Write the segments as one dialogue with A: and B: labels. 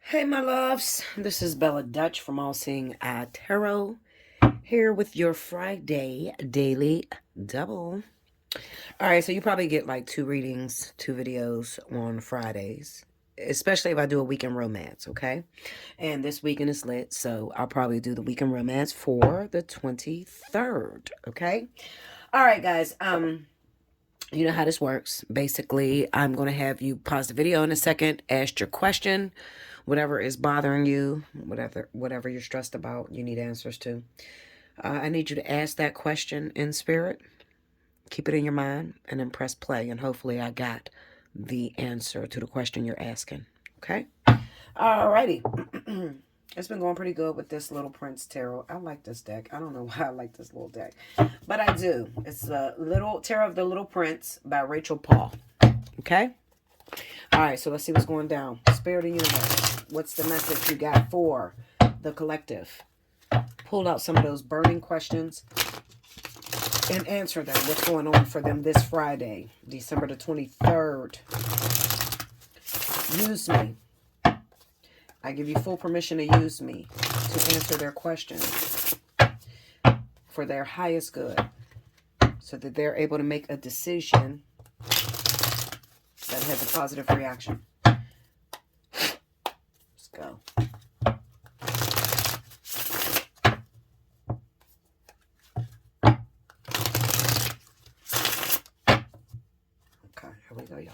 A: Hey, my loves. This is Bella Dutch from Allseeingeyetarot here with your Friday daily double. All right, so you probably get like 2 readings, 2 videos on Fridays, especially if I do a weekend romance, okay? And this weekend is lit, so I'll probably do the weekend romance for the 23rd, okay? All right, guys. You know how this works. Basically, I'm going to have you pause the video in a second, ask your question, whatever is bothering you, whatever you're stressed about, you need answers to. I need you to ask that question in spirit, keep it in your mind, and then press play, and hopefully I got the answer to the question you're asking. Okay? Alrighty. It's been going pretty good with this Little Prince Tarot. I like this deck. I don't know why I like this little deck, but I do. It's the Little Tarot of the Little Prince by Rachel Paul. Okay? All right, so let's see what's going down. Spirit of Universe, what's the message you got for the collective? Pull out some of those burning questions and answer them. What's going on for them this Friday, December the 23rd? Use me. I give you full permission to use me to answer their questions for their highest good so that they're able to make a decision that has a positive reaction. Let's go. Okay, here we go, y'all.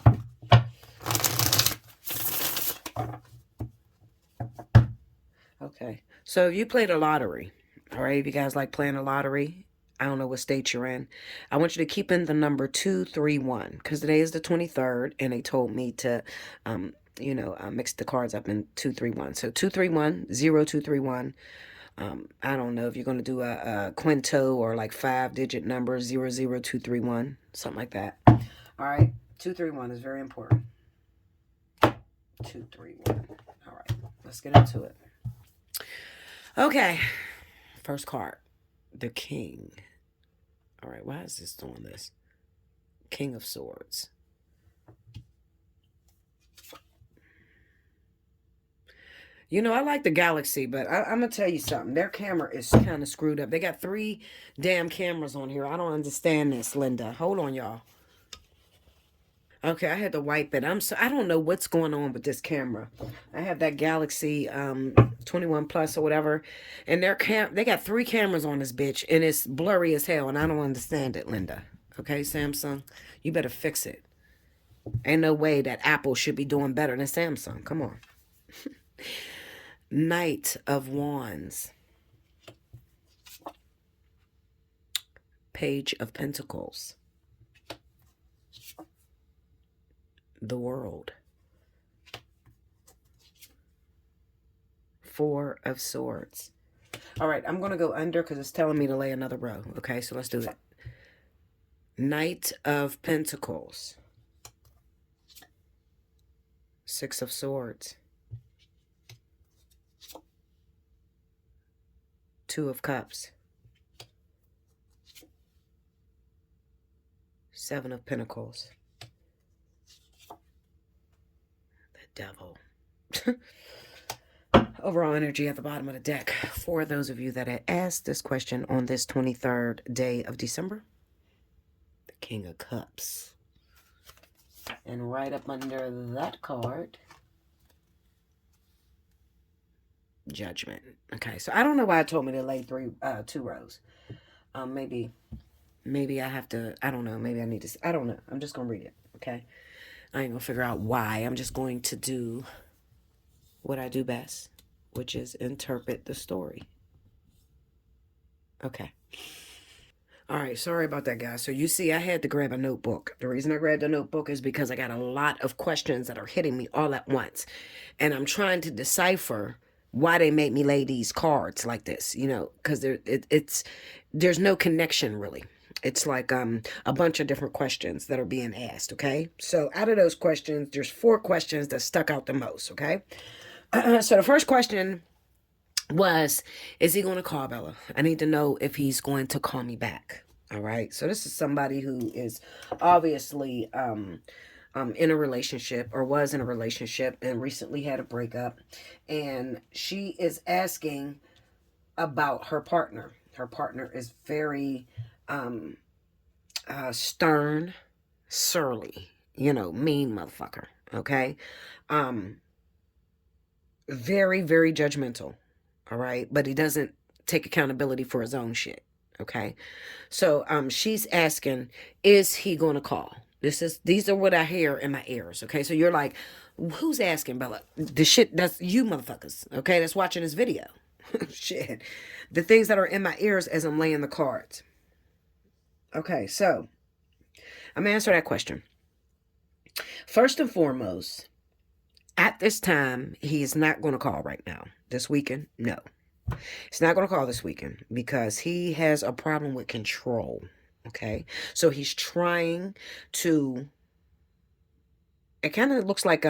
A: Okay, so if you played a lottery, all right, if you guys like playing a lottery, I don't know what state you're in, I want you to keep in the number 231 because today is the 23rd and they told me to, mix the cards up in 231. So 231, 0231. I don't know if you're going to do a quinto or like 5-digit number, 00231, something like that. All right, 231 is very important. 231. All right, let's get into it. Okay, first card, the King. All right, why is this doing this? King of Swords. You know, I like the Galaxy, but I'm going to tell you something. Their camera is kind of screwed up. They got 3 damn cameras on here. I don't understand this, Linda. Hold on, y'all. Okay, I had to wipe it. I don't know what's going on with this camera. I have that Galaxy 21 Plus or whatever, and they got 3 cameras on this bitch, and it's blurry as hell, and I don't understand it, Linda. Okay, Samsung, you better fix it. Ain't no way that Apple should be doing better than Samsung. Come on. Knight of Wands. Page of Pentacles. The World. 4 of Swords. All right, I'm going to go under because it's telling me to lay another row. Okay, so let's do it. Knight of Pentacles. 6 of Swords. 2 of Cups. 7 of Pentacles. Devil. Overall energy at the bottom of the deck. For those of you that had asked this question on this 23rd day of December, the King of Cups. And right up under that card, Judgment. Okay, so I don't know why it told me to lay 2 rows. Maybe I have to, I don't know, maybe I need to, I don't know. I'm just going to read it, okay? I ain't gonna figure out why. I'm just going to do what I do best, which is interpret the story. Okay. All right, sorry about that, guys. So you see, I had to grab a notebook. The reason I grabbed a notebook is because I got a lot of questions that are hitting me all at once. And I'm trying to decipher why they made me lay these cards like this, because there's no connection really. It's like a bunch of different questions that are being asked, okay? So out of those questions, there's 4 questions that stuck out the most, okay? So the first question was, is he going to call Bella? I need to know if he's going to call me back, all right? So this is somebody who is obviously in a relationship, or was in a relationship, and recently had a breakup. And she is asking about her partner. Her partner is very stern, surly, mean motherfucker. Okay. Um, very, very judgmental. All right. But he doesn't take accountability for his own shit. Okay. So she's asking, is he going to call? These are what I hear in my ears. Okay. So you're like, who's asking, Bella? The shit, that's you motherfuckers. Okay. That's watching this video. Shit. The things that are in my ears as I'm laying the cards. Okay. So I'm going to answer that question. First and foremost, at this time, he is not going to call right now. This weekend, no. He's not going to call this weekend because he has a problem with control. Okay. So he's trying to, it kind of looks like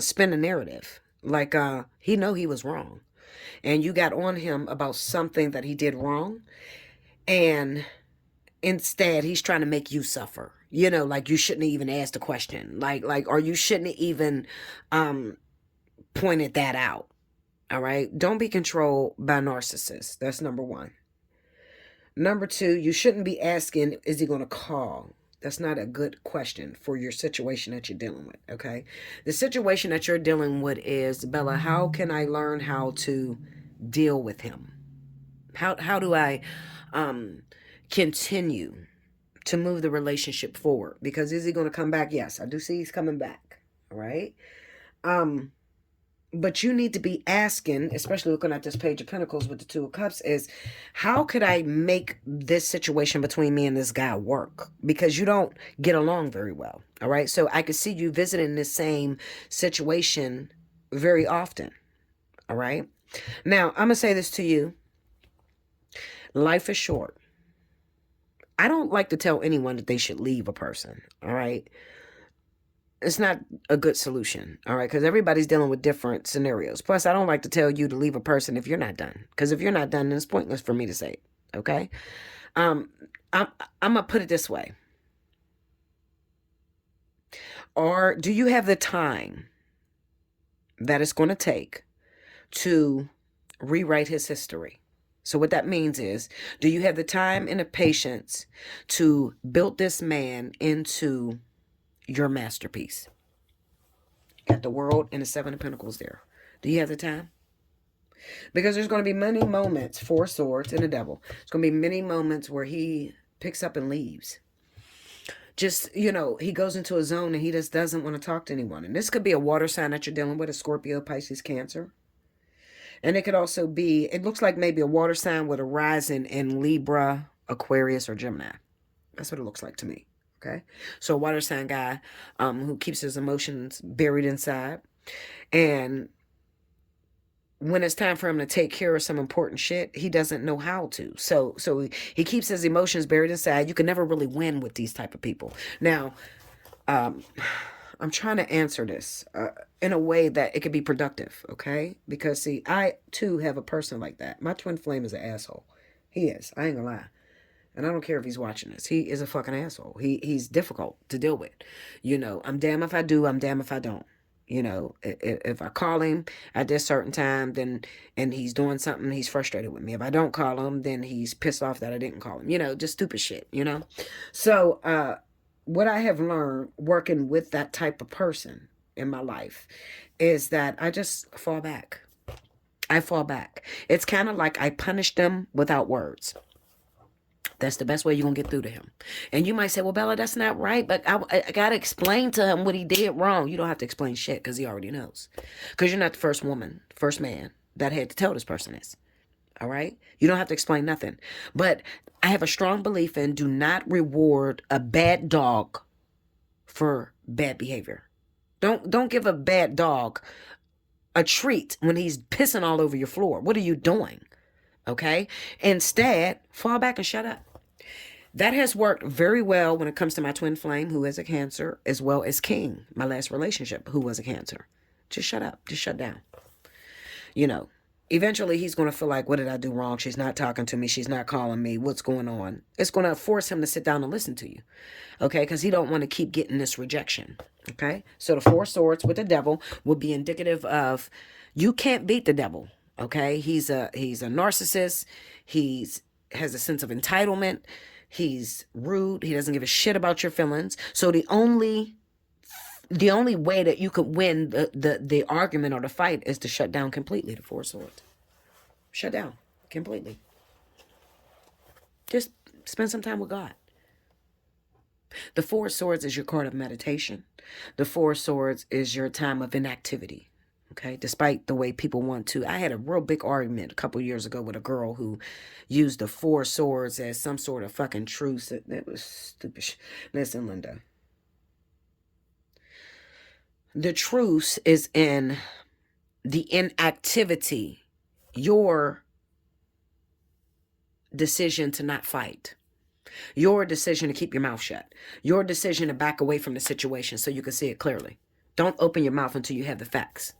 A: spin a narrative. Like he know he was wrong. And you got on him about something that he did wrong. And instead, he's trying to make you suffer. Like you shouldn't even ask the question. Or you shouldn't even pointed that out. All right. Don't be controlled by narcissists. That's number one. Number two, you shouldn't be asking, is he going to call? That's not a good question for your situation that you're dealing with. Okay. The situation that you're dealing with is, Bella, how can I learn how to deal with him? How do I continue to move the relationship forward? Because is he going to come back? Yes, I do see he's coming back. All right. But you need to be asking, especially looking at this Page of Pentacles with the Two of Cups, is how could I make this situation between me and this guy work? Because you don't get along very well. All right. So I could see you visiting this same situation very often. All right. Now, I'm going to say this to you. Life is short. I don't like to tell anyone that they should leave a person. All right. It's not a good solution, all right? Because everybody's dealing with different scenarios. Plus, I don't like to tell you to leave a person if you're not done. Because if you're not done, then it's pointless for me to say it, okay? I'm going to put it this way. Or do you have the time that it's going to take to rewrite his history? So what that means is, do you have the time and the patience to build this man into your masterpiece? Got the World and the Seven of Pentacles there. Do you have the time? Because there's going to be many moments, Four Swords and the Devil. There's going to be many moments where he picks up and leaves. Just, he goes into a zone and he just doesn't want to talk to anyone. And this could be a water sign that you're dealing with, a Scorpio, Pisces, Cancer. And it could also be, it looks like maybe a water sign with a rising in Libra, Aquarius, or Gemini. That's what it looks like to me. Okay. So a water sign guy who keeps his emotions buried inside. And when it's time for him to take care of some important shit, he doesn't know how to. So he keeps his emotions buried inside. You can never really win with these type of people. Now, I'm trying to answer this in a way that it could be productive. Okay. Because see, I too have a person like that. My twin flame is an asshole. He is. I ain't gonna lie. And I don't care if he's watching this. He is a fucking asshole. He's difficult to deal with. I'm damn if I do, I'm damn if I don't. If I call him at this certain time, and he's doing something, he's frustrated with me. If I don't call him, then he's pissed off that I didn't call him. Just stupid shit, So what I have learned working with that type of person in my life is that I just fall back. I fall back. It's kind of like I punish them without words. That's the best way you're going to get through to him. And you might say, well, Bella, that's not right. But I got to explain to him what he did wrong. You don't have to explain shit because he already knows. Because you're not the first woman, first man that had to tell this person this. All right? You don't have to explain nothing. But I have a strong belief in do not reward a bad dog for bad behavior. Don't give a bad dog a treat when he's pissing all over your floor. What are you doing? Okay? Instead, fall back and shut up. That has worked very well when it comes to my twin flame, who is a Cancer, as well as King, my last relationship, who was a Cancer. Just shut up. Just shut down. Eventually he's going to feel like, what did I do wrong? She's not talking to me. She's not calling me. What's going on? It's going to force him to sit down and listen to you. Okay? Because he don't want to keep getting this rejection. Okay, so the Four Swords with the devil would be indicative of you can't beat the devil. Okay, he's a narcissist. He's has a sense of entitlement. He's rude. He doesn't give a shit about your feelings. So the only way that you could win the argument or the fight is to shut down completely the Four Swords. Shut down completely. Just spend some time with God. The Four Swords is your card of meditation. The Four Swords is your time of inactivity. Okay, despite the way people want to. I had a real big argument a couple years ago with a girl who used the Four Swords as some sort of fucking truce. That was stupid. Listen, Linda. The truce is in the inactivity, your decision to not fight. Your decision to keep your mouth shut. Your decision to back away from the situation so you can see it clearly. Don't open your mouth until you have the facts.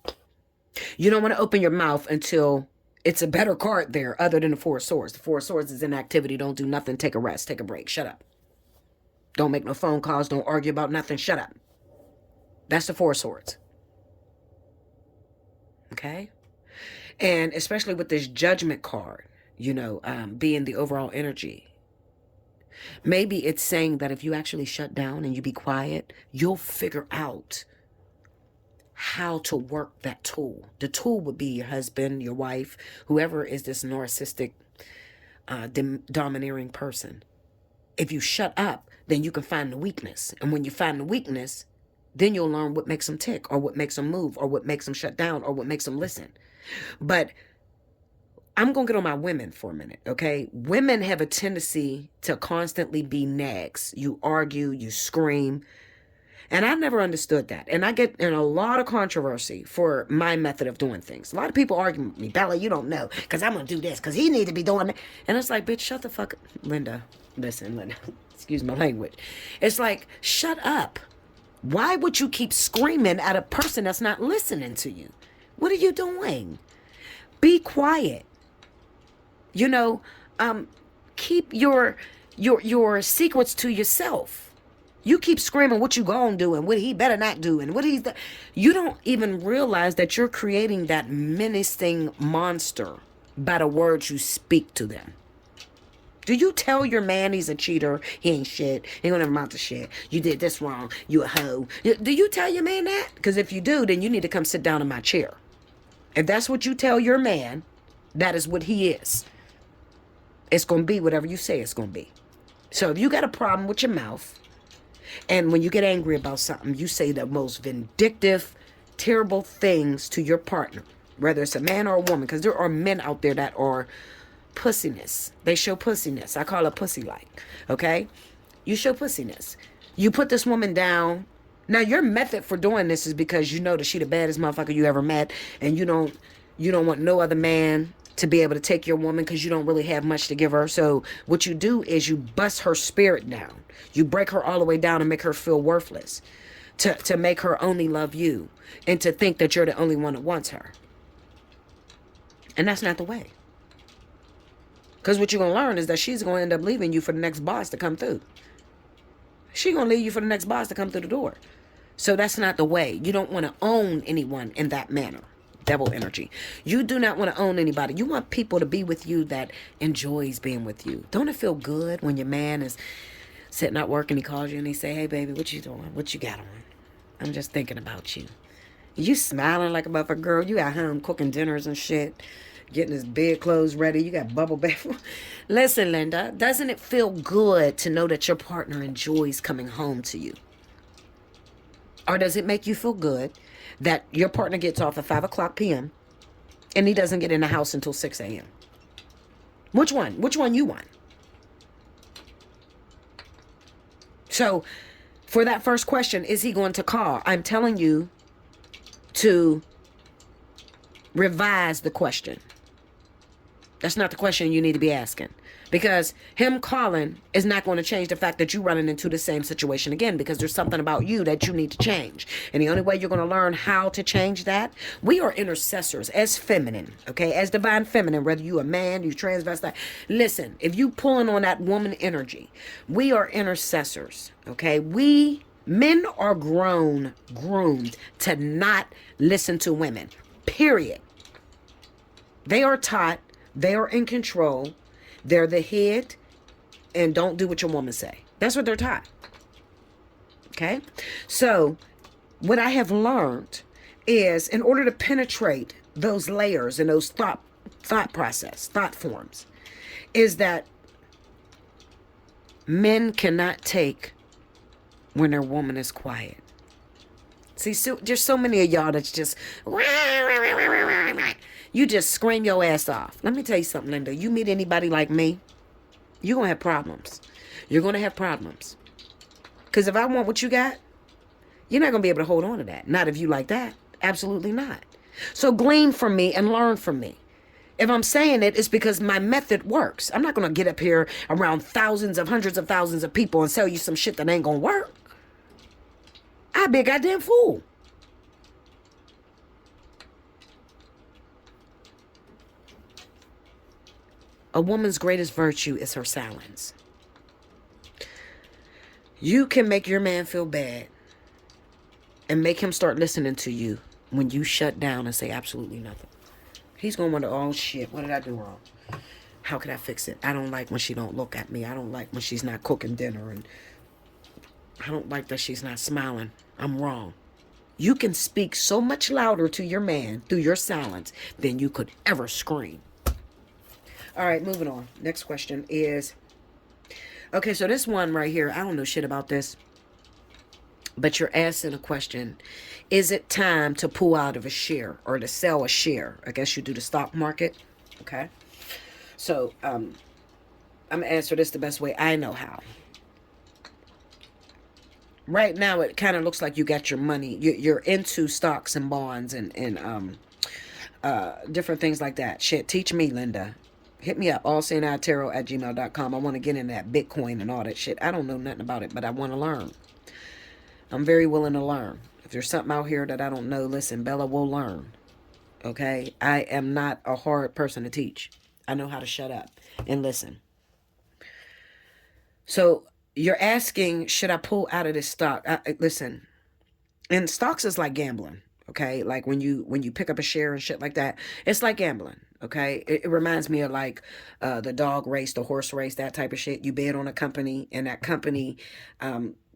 A: You don't want to open your mouth until it's a better card there other than the Four Swords. The Four Swords is inactivity. Don't do nothing. Take a rest. Take a break. Shut up. Don't make no phone calls. Don't argue about nothing. Shut up. That's the Four Swords. Okay? And especially with this Judgment card, being the overall energy. Maybe it's saying that if you actually shut down and you be quiet, you'll figure out how to work that tool. The tool would be your husband, your wife, whoever is this narcissistic, domineering person. If you shut up, then you can find the weakness. And when you find the weakness, then you'll learn what makes them tick or what makes them move or what makes them shut down or what makes them listen. But I'm going to get on my women for a minute, okay? Women have a tendency to constantly be nags. You argue, you scream. And I never understood that. And I get in a lot of controversy for my method of doing things. A lot of people argue with me, Bella, you don't know, because I'm going to do this, because he need to be doing that. And it's like, bitch, shut the fuck up. Linda, listen, Linda, excuse my language. It's like, shut up. Why would you keep screaming at a person that's not listening to you? What are you doing? Be quiet. Keep your secrets to yourself. You keep screaming what you gonna do and what he better not do and what he's you don't even realize that you're creating that menacing monster by the words you speak to them. Do you tell your man he's a cheater, he ain't shit, he don't ever amount to shit, you did this wrong, you a hoe? Do you tell your man that? Because if you do, then you need to come sit down in my chair. If that's what you tell your man, that is what he is. It's going to be whatever you say it's going to be. So if you got a problem with your mouth, and when you get angry about something, you say the most vindictive, terrible things to your partner, whether it's a man or a woman, because there are men out there that are pussiness. They show pussiness. I call it pussy-like, okay? You show pussiness. You put this woman down. Now, your method for doing this is because you know that she the baddest motherfucker you ever met, and you don't want no other man to be able to take your woman because you don't really have much to give her. So what you do is you bust her spirit down. You break her all the way down and make her feel worthless, to make her only love you and to think that you're the only one that wants her. And that's not the way. Because what you're going to learn is that she's going to end up leaving you for the next boss to come through. She's going to leave you for the next boss to come through the door. So that's not the way. You don't want to own anyone in that manner. Devil energy. You do not want to own anybody. You want people to be with you that enjoys being with you. Don't it feel good when your man is sitting at work and he calls you and he say, hey, baby, what you doing? What you got on? I'm just thinking about you. You smiling like a motherfucker, girl. You at home cooking dinners and shit. Getting his bed clothes ready. You got bubble bath. Listen, Linda, doesn't it feel good to know that your partner enjoys coming home to you? Or does it make you feel good that your partner gets off at 5 o'clock p.m. and he doesn't get in the house until 6 a.m.? Which one? Which one you want? So, for that first question, is he going to call? I'm telling you to revise the question. That's not the question you need to be asking. Because him calling is not going to change the fact that you're running into the same situation again, because there's something about you that you need to change. And the only way you're going to learn how to change that, we are intercessors as feminine, okay? As divine feminine, whether you a man, you transvestite. Listen, if you pulling on that woman energy, we are intercessors, okay? We Men are groomed to not listen to women. Period. They are taught, they are in control, they're the head, and don't do what your woman say. That's what they're taught. Okay? So, what I have learned is in order to penetrate those layers and those thought forms, is that men cannot take when their woman is quiet. See, so there's so many of y'all that's just, you just scream your ass off. Let me tell you something, Linda. You meet anybody like me, you're going to have problems. You're going to have problems. Because if I want what you got, you're not going to be able to hold on to that. Not if you like that. Absolutely not. So glean from me and learn from me. If I'm saying it, it's because my method works. I'm not going to get up here around hundreds of thousands of people and sell you some shit that ain't going to work. I'd be a goddamn fool. A woman's greatest virtue is her silence. You can make your man feel bad and make him start listening to you when you shut down and say absolutely nothing. He's going to wonder, oh shit, what did I do wrong? How can I fix it? I don't like when she don't look at me. I don't like when she's not cooking dinner. And I don't like that she's not smiling. I'm wrong. You can speak so much louder to your man through your silence than you could ever scream. All right, moving on. Next question is, okay, so this one right here, I don't know shit about this, but you're asking a question. Is it time to pull out of a share or to sell a share? I guess you do the stock market. Okay. So, I'm going to answer this the best way I know how. Right now, it kind of looks like you got your money. You're into stocks and bonds and different things like that. Shit, teach me, Linda. Hit me up, allseeingeyetarot@gmail.com. I want to get into that Bitcoin and all that shit. I don't know nothing about it, but I want to learn. I'm very willing to learn. If there's something out here that I don't know, listen, Bella will learn. Okay? I am not a hard person to teach. I know how to shut up and listen. So you're asking, should I pull out of this stock? Listen, and stocks is like gambling. Okay, like when you pick up a share and shit like that, it's like gambling. Okay, it reminds me of like the dog race, the horse race, that type of shit. You bet on a company, and that company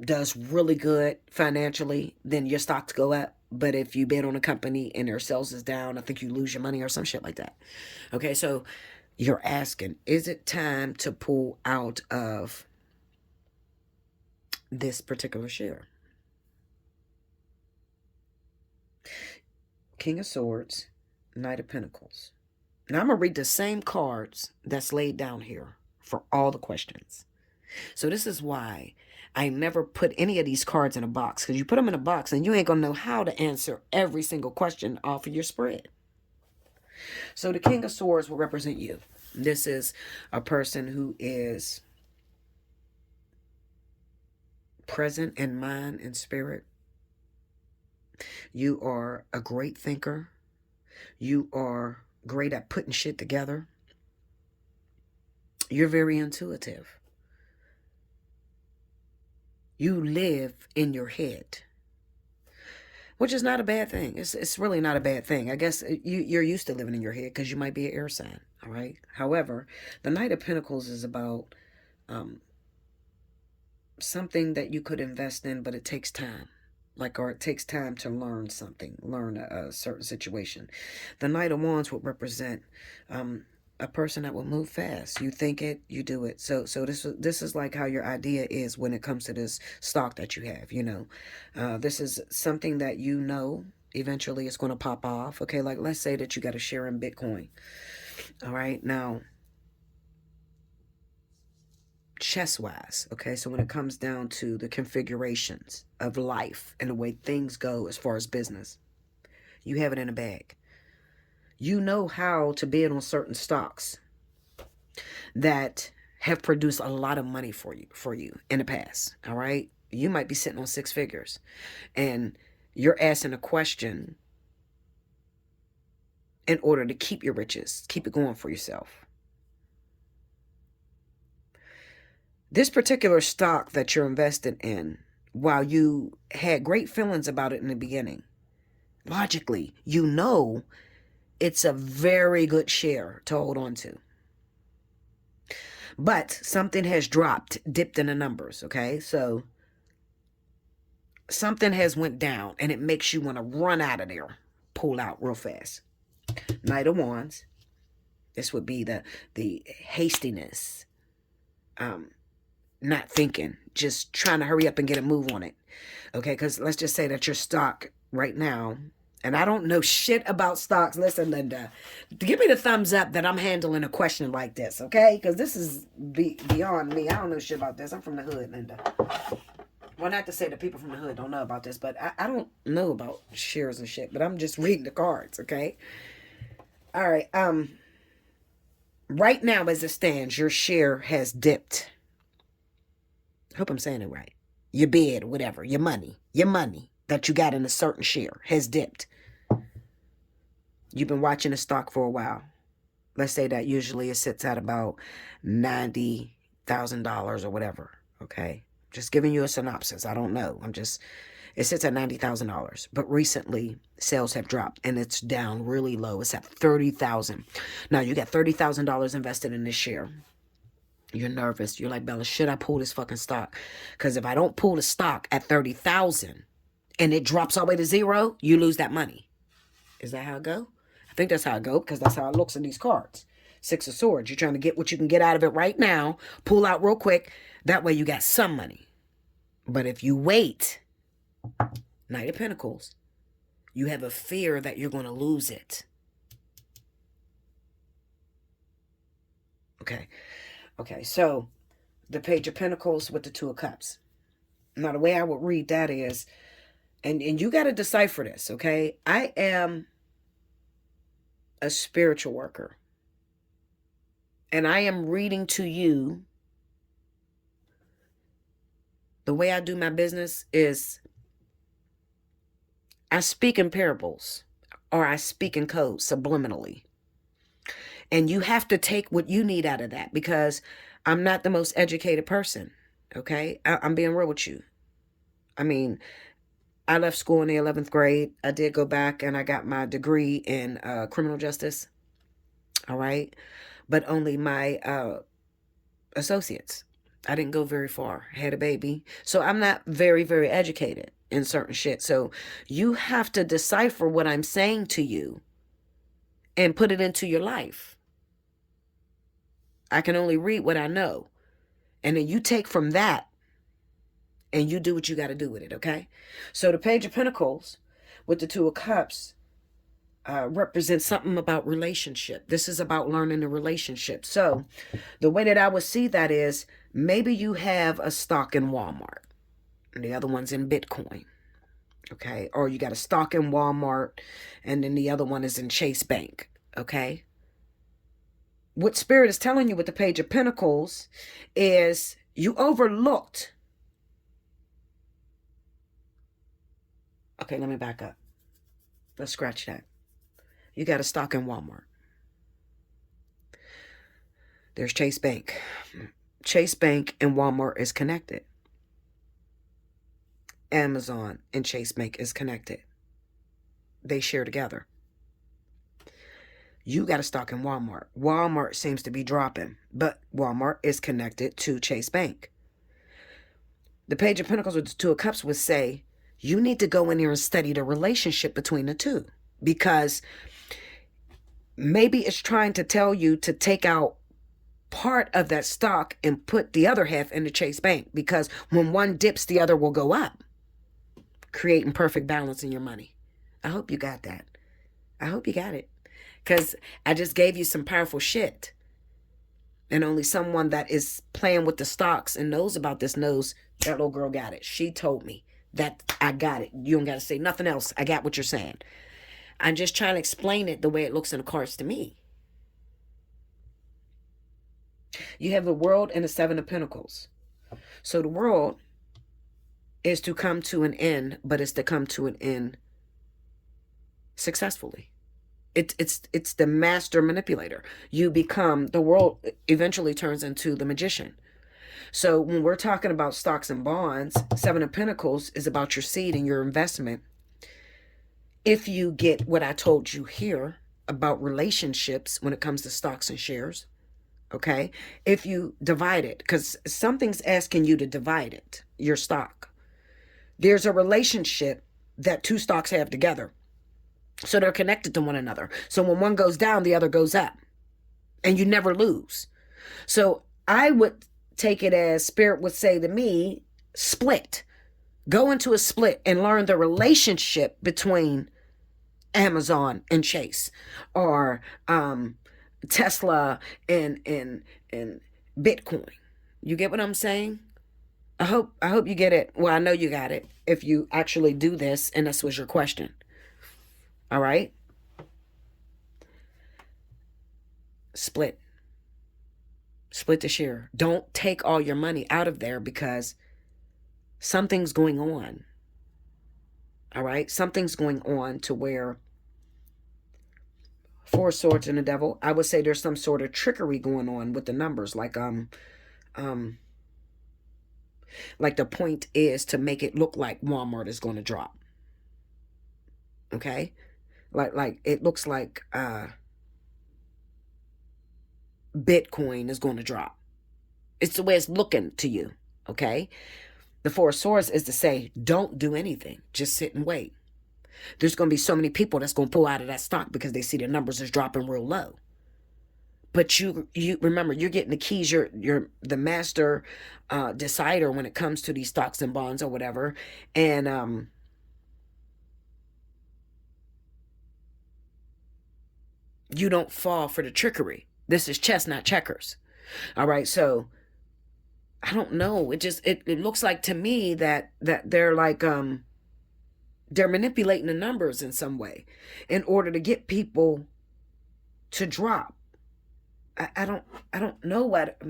A: does really good financially, then your stocks go up. But if you bet on a company and their sales is down, I think you lose your money or some shit like that. Okay, so you're asking, is it time to pull out of this particular share? King of Swords, Knight of Pentacles. Now I'm going to read the same cards that's laid down here for all the questions. So this is why I never put any of these cards in a box. Because you put them in a box and you ain't going to know how to answer every single question off of your spread. So the King of Swords will represent you. This is a person who is present in mind and spirit. You are a great thinker. You are great at putting shit together. You're very intuitive. You live in your head, which is not a bad thing. It's really not a bad thing. I guess you're used to living in your head because you might be an air sign, all right? However, the Knight of Pentacles is about something that you could invest in, but it takes time. Or it takes time to learn something, learn a certain situation. The Knight of Wands would represent a person that will move fast. You think it, you do it. So this is like how your idea is when it comes to this stock that you have, you know. This is something that you know eventually it's going to pop off. Okay, like let's say that you got a share in Bitcoin. All right, now chess-wise, okay, so when it comes down to the configurations of life and the way things go as far as business, you have it in a bag. You know how to bid on certain stocks that have produced a lot of money for you in the past, all right? You might be sitting on 6 figures, and you're asking a question in order to keep your riches, keep it going for yourself. This particular stock that you're invested in while you had great feelings about it in the beginning. Logically, you know it's a very good share to hold on to. But something has dipped in the numbers, okay? So something has went down and it makes you want to run out of there, pull out real fast. Knight of Wands. This would be the hastiness, not thinking, just trying to hurry up and get a move on it. Okay, because let's just say that your stock right now, and I don't know shit about stocks. Listen, Linda, give me the thumbs up that I'm handling a question like this, okay? Because this is beyond me. I don't know shit about this. I'm from the hood, Linda. Well, not to say that people from the hood don't know about this, but I don't know about shares and shit, but I'm just reading the cards, okay? All right, right now as it stands, your share has dipped. I hope I'm saying it right. Your bid, whatever, your money that you got in a certain share has dipped. You've been watching the stock for a while. Let's say that usually it sits at about $90,000 or whatever, okay? Just giving you a synopsis. I don't know. It sits at $90,000. But recently, sales have dropped and it's down really low. It's at $30,000. Now, you got $30,000 invested in this share. You're nervous. You're like, Bella, should I pull this fucking stock? Because if I don't pull the stock at $30,000 and it drops all the way to zero, you lose that money. Is that how it go? I think that's how it go, because that's how it looks in these cards. Six of Swords. You're trying to get what you can get out of it right now. Pull out real quick. That way you got some money. But if you wait, Knight of Pentacles, you have a fear that you're going to lose it. Okay, so the Page of Pentacles with the Two of Cups. Now, the way I would read that is, and you got to decipher this, okay? I am a spiritual worker. And I am reading to you. The way I do my business is I speak in parables or I speak in code subliminally. And you have to take what you need out of that, because I'm not the most educated person, okay? I'm being real with you. I mean, I left school in the 11th grade. I did go back and I got my degree in criminal justice, all right? But only my associates. I didn't go very far. I had a baby. So I'm not very, very educated in certain shit. So you have to decipher what I'm saying to you and put it into your life. I can only read what I know. And then you take from that and you do what you got to do with it, okay? So the Page of Pentacles with the Two of Cups represents something about relationship. This is about learning the relationship. So the way that I would see that is, maybe you have a stock in Walmart and the other one's in Bitcoin, okay? Or you got a stock in Walmart and then the other one is in Chase Bank, okay? What Spirit is telling you with the Page of Pentacles is you overlooked. Okay, let me back up. Let's scratch that. You got a stock in Walmart. There's Chase Bank. Chase Bank and Walmart is connected. Amazon and Chase Bank is connected. They share together. You got a stock in Walmart. Walmart seems to be dropping, but Walmart is connected to Chase Bank. The Page of Pentacles with the Two of Cups would say, you need to go in here and study the relationship between the two, because maybe it's trying to tell you to take out part of that stock and put the other half into Chase Bank, because when one dips, the other will go up, creating perfect balance in your money. I hope you got that. I hope you got it. Because I just gave you some powerful shit. And only someone that is playing with the stocks and knows about this knows that little girl got it. She told me that I got it. You don't got to say nothing else. I got what you're saying. I'm just trying to explain it the way it looks in the cards to me. You have the World and the Seven of Pentacles. So the world is to come to an end, but it's to come to an end successfully. It's the master manipulator. You become, the world eventually turns into the magician. So when we're talking about stocks and bonds, Seven of Pentacles is about your seed and your investment. If you get what I told you here about relationships when it comes to stocks and shares, okay? If you divide it, because something's asking you to divide it, your stock. There's a relationship that two stocks have together. So they're connected to one another. So when one goes down, the other goes up. And you never lose. So I would take it as Spirit would say to me, split. Go into a split and learn the relationship between Amazon and Chase, or Tesla and Bitcoin. You get what I'm saying? I hope you get it. Well, I know you got it if you actually do this, and this was your question. All right? Split. Split the share. Don't take all your money out of there because something's going on. All right? Something's going on to where Four of Swords and the Devil, I would say there's some sort of trickery going on with the numbers. Like the point is to make it look like Walmart is going to drop. Okay? Like it looks like Bitcoin is going to drop. It's the way it's looking to you. Okay? The Four of Swords is to say, don't do anything. Just sit and wait. There's going to be so many people that's going to pull out of that stock because they see the numbers is dropping real low. But you remember, you're getting the keys. You're the master decider when it comes to these stocks and bonds or whatever. And you don't fall for the trickery. This is chess, not checkers. All right, so I don't know. It looks like to me that they're like they're manipulating the numbers in some way in order to get people to drop. I don't know what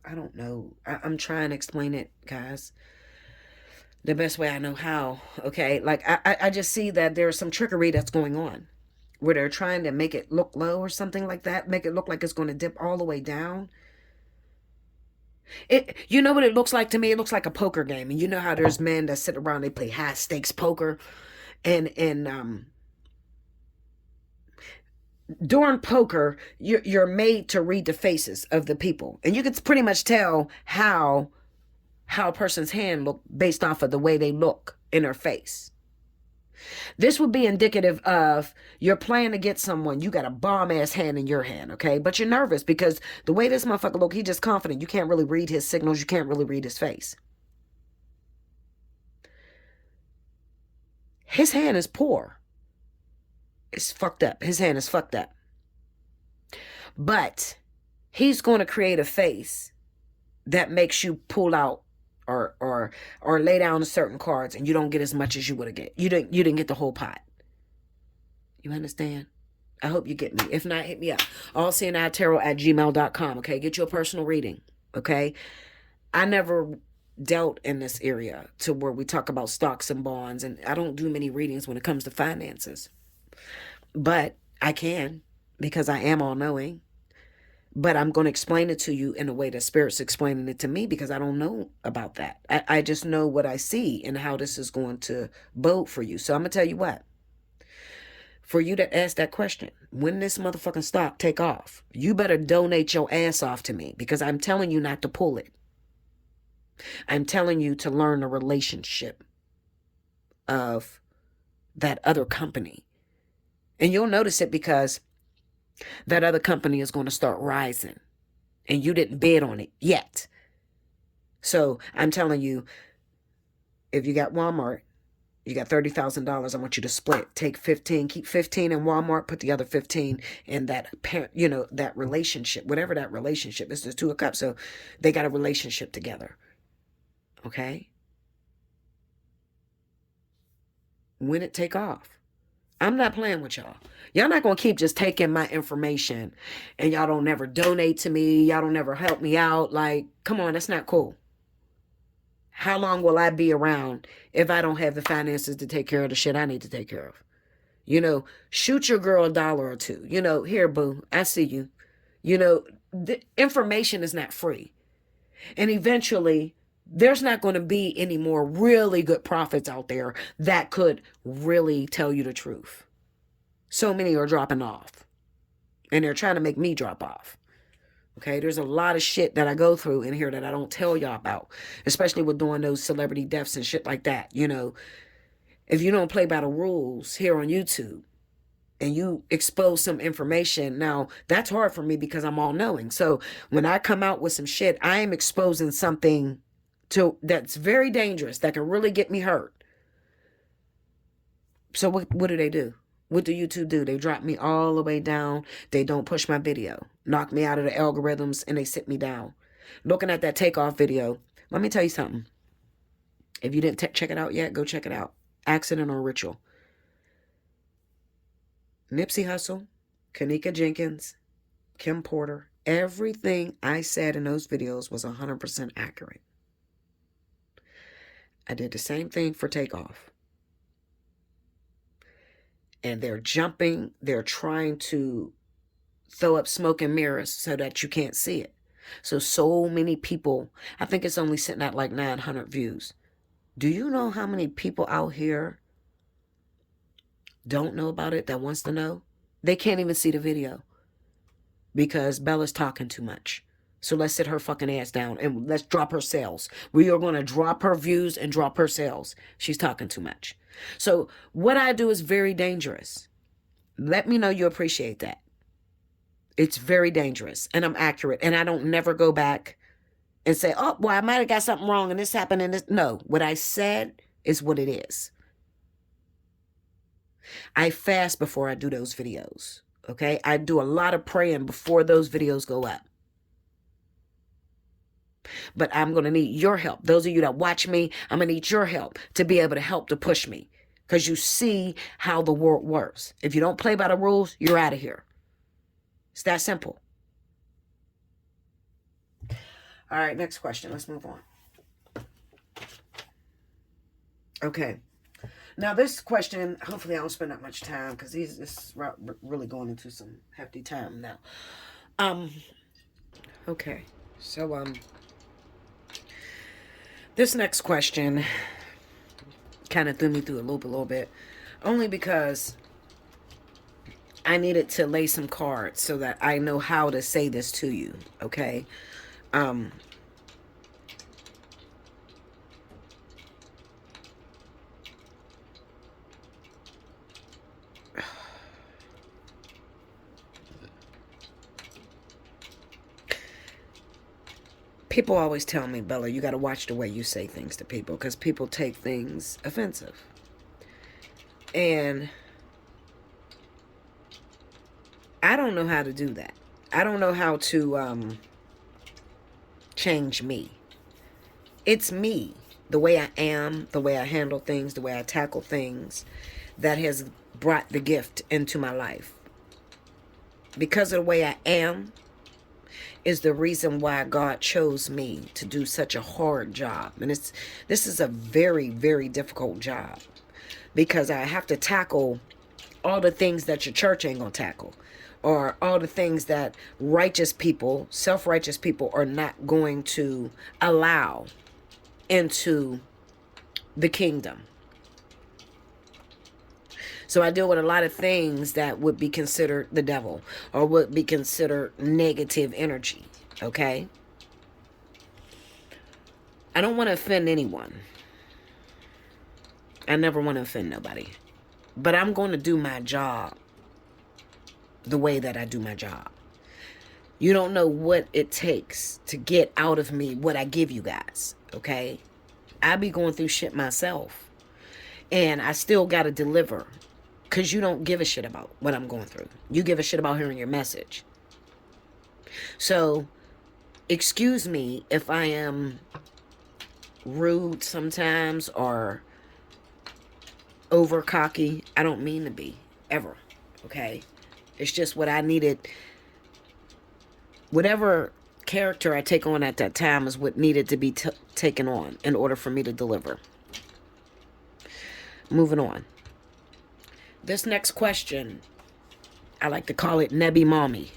A: I don't know. I'm trying to explain it, guys, the best way I know how. Okay, like I just see that there's some trickery that's going on where they're trying to make it look low or something like that, make it look like it's going to dip all the way down. You know what it looks like to me? It looks like a poker game. And you know how there's men that sit around, they play high stakes poker, and during poker, you're made to read the faces of the people, and you can pretty much tell how a person's hand look based off of the way they look in their face. This would be indicative of you're playing to get someone. You got a bomb-ass hand in your hand, okay? But you're nervous because the way this motherfucker look, he's just confident. You can't really read his signals. You can't really read his face. His hand is poor. It's fucked up. His hand is fucked up. But he's going to create a face that makes you pull out or lay down certain cards, and you don't get as much as you would have get. You didn't get the whole pot. You understand? I hope you get me. If not, hit me up. Allseeingeyetarot@gmail.com. Okay, get you a personal reading. Okay, I never dealt in this area to where we talk about stocks and bonds, and I don't do many readings when it comes to finances, but I can because I am all-knowing. But I'm going to explain it to you in a way that Spirit's explaining it to me because I don't know about that. I just know what I see and how this is going to bode for you. So I'm going to tell you what. For you to ask that question, when this motherfucking stock take off, you better donate your ass off to me because I'm telling you not to pull it. I'm telling you to learn the relationship of that other company. And you'll notice it because that other company is going to start rising and you didn't bid on it yet. So I'm telling you, if you got Walmart, you got $30,000, I want you to split. Take 15, keep 15 in Walmart, put the other 15 in that parent, that relationship, whatever that relationship is. There's Two of Cups, so they got a relationship together. Okay? When it take off. I'm not playing with y'all. Y'all not going to keep just taking my information and y'all don't never donate to me. Y'all don't never help me out. Like, come on, that's not cool. How long will I be around if I don't have the finances to take care of the shit I need to take care of? Shoot your girl $1 or $2. Here, boo, I see you. The information is not free. And eventually, there's not going to be any more really good prophets out there that could really tell you the truth. So many are dropping off. And they're trying to make me drop off. Okay, there's a lot of shit that I go through in here that I don't tell y'all about. Especially with doing those celebrity deaths and shit like that. You know, if you don't play by the rules here on YouTube, and you expose some information, now that's hard for me because I'm all knowing. So when I come out with some shit, I am exposing something that's very dangerous, that can really get me hurt. So what do they do? What do YouTube do? They drop me all the way down. They don't push my video, knock me out of the algorithms, and they sit me down. Looking at that takeoff video, let me tell you something. If you didn't check it out yet, go check it out. Accident or Ritual. Nipsey Hussle, Kanika Jenkins, Kim Porter, everything I said in those videos was 100% accurate. I did the same thing for Takeoff. And they're jumping, they're trying to throw up smoke and mirrors so that you can't see it. So many people, I think it's only sitting at like 900 views. Do you know how many people out here don't know about it that wants to know? They can't even see the video because Bella's talking too much. So let's sit her fucking ass down and let's drop her sales. We are going to drop her views and drop her sales. She's talking too much. So what I do is very dangerous. Let me know you appreciate that. It's very dangerous and I'm accurate. And I don't never go back and say, oh, well, I might have got something wrong and this happened and this. No, what I said is what it is. I fast before I do those videos. Okay? I do a lot of praying before those videos go up. But I'm going to need your help. Those of you that watch me, I'm going to need your help to be able to help to push me. Because you see how the world works. If you don't play by the rules, you're out of here. It's that simple. All right, next question. Let's move on. Okay. Now this question, hopefully I don't spend that much time because this is really going into some hefty time now. Okay. So, this next question kind of threw me through a loop a little bit. Only because I needed to lay some cards so that I know how to say this to you. Okay? People always tell me, Bella, you got to watch the way you say things to people because people take things offensive. And I don't know how to do that. I don't know how to change me. It's me, the way I am, the way I handle things, the way I tackle things that has brought the gift into my life. Because of the way I am is the reason why God chose me to do such a hard job. And this is a very, very difficult job because I have to tackle all the things that your church ain't gonna tackle, or all the things that righteous people, self-righteous people are not going to allow into the kingdom. So I deal with a lot of things that would be considered the devil or would be considered negative energy, okay? I don't want to offend anyone. I never want to offend nobody. But I'm going to do my job the way that I do my job. You don't know what it takes to get out of me what I give you guys, okay? I be going through shit myself. And I still got to deliver. Because you don't give a shit about what I'm going through. You give a shit about hearing your message. So, excuse me if I am rude sometimes or over cocky. I don't mean to be, ever. Okay? It's just what I needed. Whatever character I take on at that time is what needed to be taken on in order for me to deliver. Moving on. This next question, I like to call it Nebby Mommy.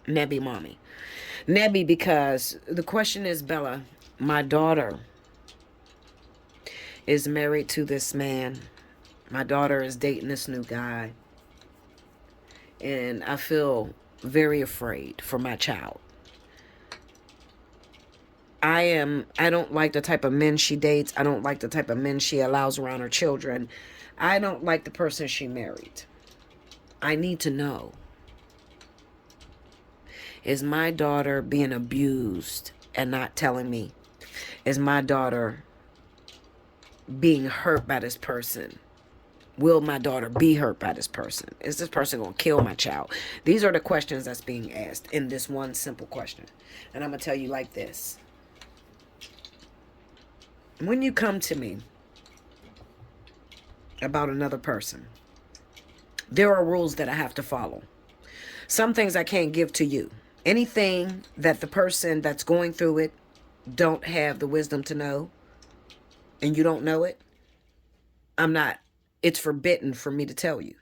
A: Nebby mommy. Nebby, because the question is, Bella, my daughter is married to this man. My daughter is dating this new guy. And I feel very afraid for my child. I don't like the type of men she dates. I don't like the type of men she allows around her children. I don't like the person she married. I need to know. Is my daughter being abused and not telling me? Is my daughter being hurt by this person? Will my daughter be hurt by this person? Is this person going to kill my child? These are the questions that's being asked in this one simple question. And I'm going to tell you like this. When you come to me about another person, there are rules that I have to follow. Some things I can't give to you. Anything that the person that's going through it don't have the wisdom to know, and you don't know it, it's forbidden for me to tell you.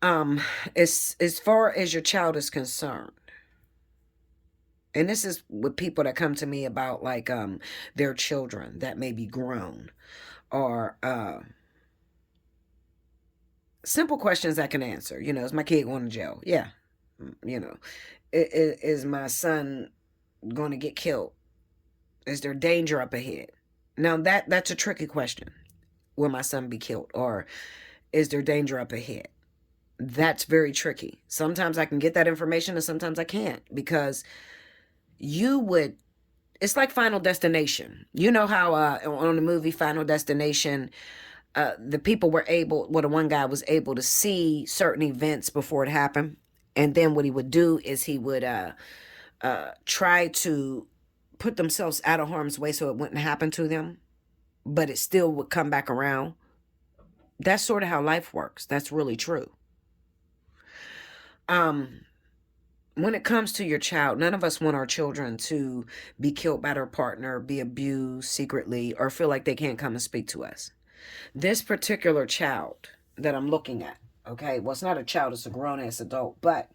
A: As far as your child is concerned, and this is with people that come to me about like their children that may be grown, or simple questions I can answer. You know, is my kid going to jail? Yeah. You know, is my son going to get killed? Is there danger up ahead? Now that's a tricky question. Will my son be killed? Or is there danger up ahead? That's very tricky. Sometimes I can get that information and sometimes I can't, because it's like Final Destination. You know how on the movie Final Destination, the people the one guy was able to see certain events before it happened. And then what he would do is he would try to put themselves out of harm's way so it wouldn't happen to them, but it still would come back around. That's sort of how life works. That's really true. When it comes to your child, none of us want our children to be killed by their partner, be abused secretly, or feel like they can't come and speak to us. This particular child that I'm looking at, okay, well, it's not a child, it's a grown-ass adult, but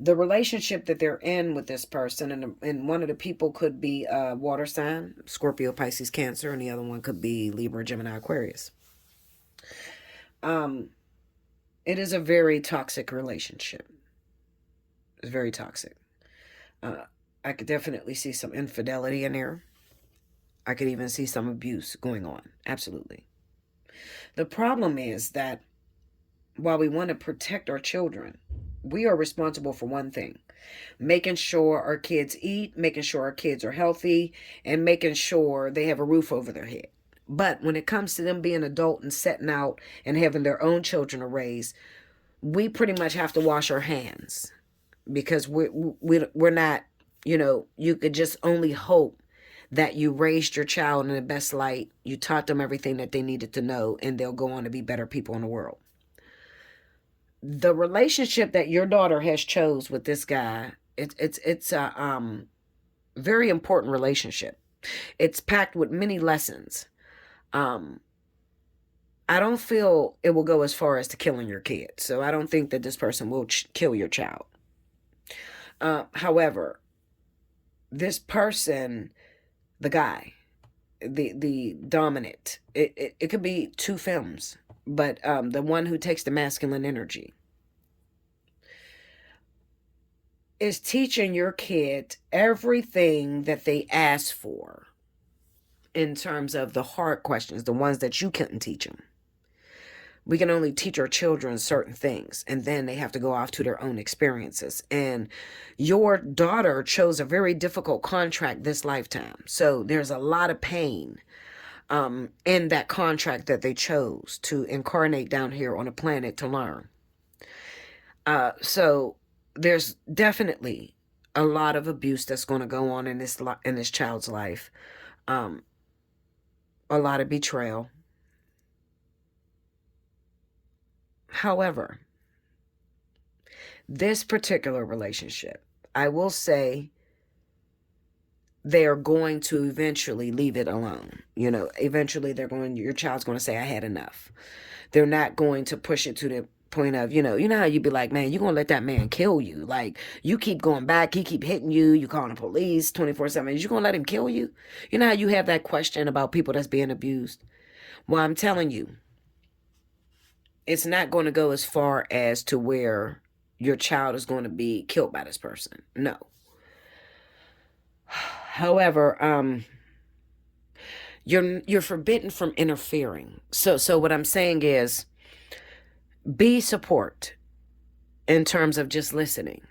A: the relationship that they're in with this person, and one of the people could be a water sign, Scorpio, Pisces, Cancer, and the other one could be Libra, Gemini, Aquarius. It is a very toxic relationship. It's very toxic. I could definitely see some infidelity in there. I could even see some abuse going on. Absolutely. The problem is that while we want to protect our children, we are responsible for one thing: making sure our kids eat, making sure our kids are healthy, and making sure they have a roof over their head. But when it comes to them being adult and setting out and having their own children to raise, we pretty much have to wash our hands, because we're not, you could just only hope that you raised your child in the best light, you taught them everything that they needed to know, and they'll go on to be better people in the world. The relationship that your daughter has chose with this guy, it's a very important relationship. It's packed with many lessons. I don't feel it will go as far as to killing your kid. So I don't think that this person will kill your child. However, this person, the guy, the dominant, it could be two films, but the one who takes the masculine energy is teaching your kid everything that they ask for in terms of the hard questions, the ones that you couldn't teach them. We can only teach our children certain things, and then they have to go off to their own experiences. And your daughter chose a very difficult contract this lifetime. So there's a lot of pain in that contract that they chose to incarnate down here on the planet to learn. So there's definitely a lot of abuse that's going to go on in this child's life. A lot of betrayal. However, this particular relationship, I will say, they are going to eventually leave it alone. Eventually your child's going to say, I had enough. They're not going to push it to the point of, you know how you'd be like, man, you gonna let that man kill you? Like, you keep going back, he keep hitting you, you calling the police 24/7. Is you gonna let him kill you? You know how you have that question about people that's being abused? Well, I'm telling you, it's not going to go as far as to where your child is going to be killed by this person. No. However, you're forbidden from interfering. So what I'm saying is, be support in terms of just listening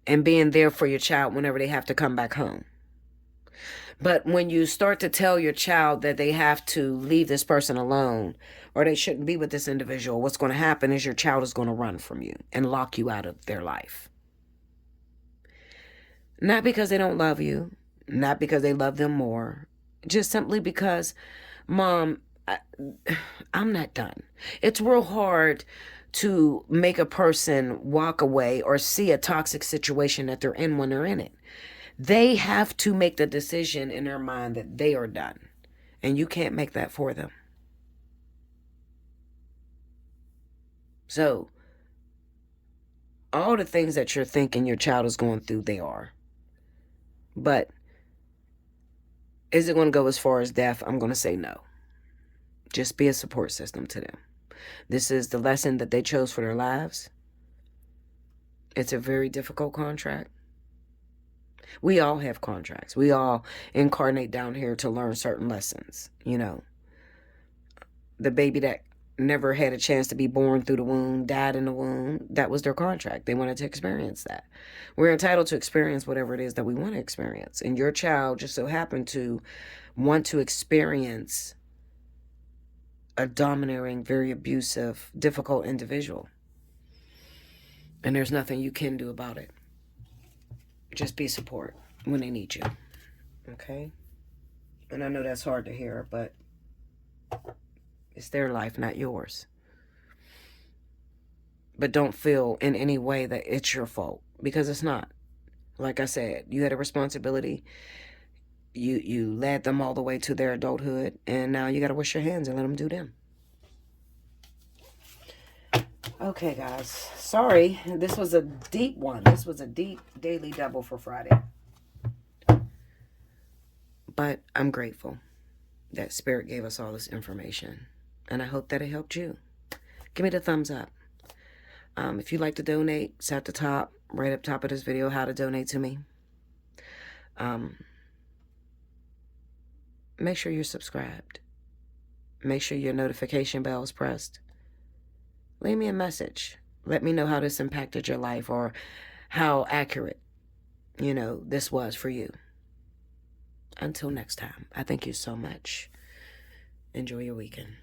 A: and being there for your child whenever they have to come back home. But when you start to tell your child that they have to leave this person alone or they shouldn't be with this individual, what's going to happen is your child is going to run from you and lock you out of their life. Not because they don't love you, not because they love them more, just simply because, Mom, I'm not done. It's real hard to make a person walk away or see a toxic situation that they're in when they're in it. They have to make the decision in their mind that they are done. And you can't make that for them. So, all the things that you're thinking your child is going through, they are. But is it going to go as far as death? I'm going to say no. Just be a support system to them. This is the lesson that they chose for their lives. It's a very difficult contract. We all have contracts. We all incarnate down here to learn certain lessons. The baby that never had a chance to be born through the womb, died in the womb, that was their contract. They wanted to experience that. We're entitled to experience whatever it is that we want to experience. And your child just so happened to want to experience a domineering, very abusive, difficult individual. And there's nothing you can do about it. Just be support when they need you. Okay? And I know that's hard to hear, but it's their life, not yours. But don't feel in any way that it's your fault, because it's not. Like I said, you had a responsibility. You led them all the way to their adulthood, and now you got to wash your hands and let them do them. Okay, guys. Sorry, this was a deep one. This was a deep daily double for Friday. But I'm grateful that Spirit gave us all this information, and I hope that it helped you. Give me the thumbs up. If you'd like to donate, it's at the top, right up top of this video, how to donate to me. Make sure you're subscribed. Make sure your notification bell is pressed. Leave me a message. Let me know how this impacted your life or how accurate, this was for you. Until next time, I thank you so much. Enjoy your weekend.